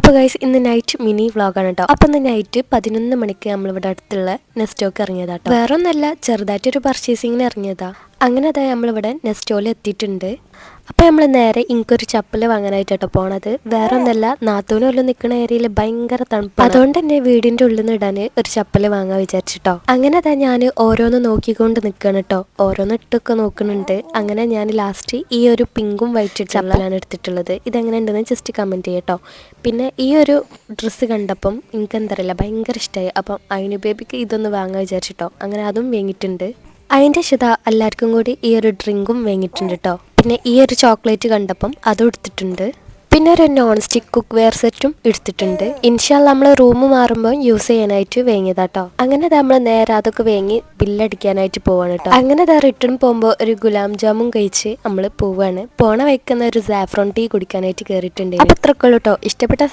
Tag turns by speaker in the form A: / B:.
A: അപ്പോൾ ഗൈസ് ഇന്ന് night mini വ്ളോഗാണ് കേട്ടോ. അപ്പം ഇന്ന് നൈറ്റ് 11 മണിക്ക് നമ്മളിവിടെ അടുത്തുള്ള നെസ്റ്റോക്ക് ഇറങ്ങിയതാട്ടോ. വേറെ ഒന്നല്ല, ചെറുതായിട്ടൊരു പർച്ചേസിങ്ങിന് ഇറങ്ങിയതാ. അങ്ങനെ അതായത് നമ്മളിവിടെ നെസ്റ്റോയിൽ എത്തിയിട്ടുണ്ട്. അപ്പോൾ നമ്മൾ നേരെ ഇങ്ങൊരു ചപ്പൽ വാങ്ങാനായിട്ടോ പോണത്. വേറെ ഒന്നല്ല, നാത്തൂനുള്ള നിൽക്കുന്ന ഏരിയയിൽ ഭയങ്കര തണുപ്പ്, അതുകൊണ്ട് തന്നെ വീടിൻ്റെ ഉള്ളിൽ നിന്ന് ഇടാൻ ഒരു ചപ്പൽ വാങ്ങാൻ വിചാരിച്ചിട്ടോ. അങ്ങനെ അതാ ഞാൻ ഓരോന്ന് നോക്കിക്കൊണ്ട് നിൽക്കണം കേട്ടോ. ഓരോന്ന് ഇട്ടൊക്കെ നോക്കുന്നുണ്ട്. അങ്ങനെ ഞാൻ ലാസ്റ്റ് ഈ ഒരു പിങ്കും വൈറ്റ് ചപ്പലാണ് എടുത്തിട്ടുള്ളത്. ഇതെങ്ങനെ ഉണ്ടെന്ന് ജസ്റ്റ് കമൻറ്റ് ചെയ്യട്ടോ. പിന്നെ ഈ ഒരു ഡ്രസ്സ് കണ്ടപ്പം എനിക്ക് എന്തറിയില്ല, ഭയങ്കര ഇഷ്ടമായി. അപ്പം അതിന് ബേബിക്ക് ഇതൊന്ന് വാങ്ങാൻ വിചാരിച്ചിട്ടോ. അങ്ങനെ അതും വാങ്ങിയിട്ടുണ്ട്. അതിൻ്റെ ശത എല്ലാവർക്കും കൂടി ഈ ഒരു ഡ്രിങ്കും വാങ്ങിയിട്ടുണ്ട് കേട്ടോ. പിന്നെ ഈ ഒരു ചോക്ലേറ്റ് കണ്ടപ്പം അതും എടുത്തിട്ടുണ്ട്. പിന്നെ ഒരു നോൺ സ്റ്റിക്ക് കുക്ക് വെയർ സെറ്റും എടുത്തിട്ടുണ്ട്. ഇൻഷാല്ല നമ്മൾ റൂം മാറുമ്പോൾ യൂസ് ചെയ്യാനായിട്ട് വാങ്ങിയതാട്ടോ. അങ്ങനെ നമ്മൾ നേരെ അതൊക്കെ വാങ്ങി ബില്ലടിക്കാനായിട്ട് പോവാണ് കേട്ടോ. അങ്ങനെ റിട്ടേൺ പോകുമ്പോൾ ഒരു ഗുലാം ജാമുൻ കഴിച്ച് നമ്മൾ പോവാണ്. പോണ വയ്ക്കുന്ന ഒരു സാഫ്രോൺ ടീ കുടിക്കാനായിട്ട് കയറിയിട്ടുണ്ട്. അപ്പം അത്രക്കുള്ളൂ കേട്ടോ. ഇഷ്ടപ്പെട്ട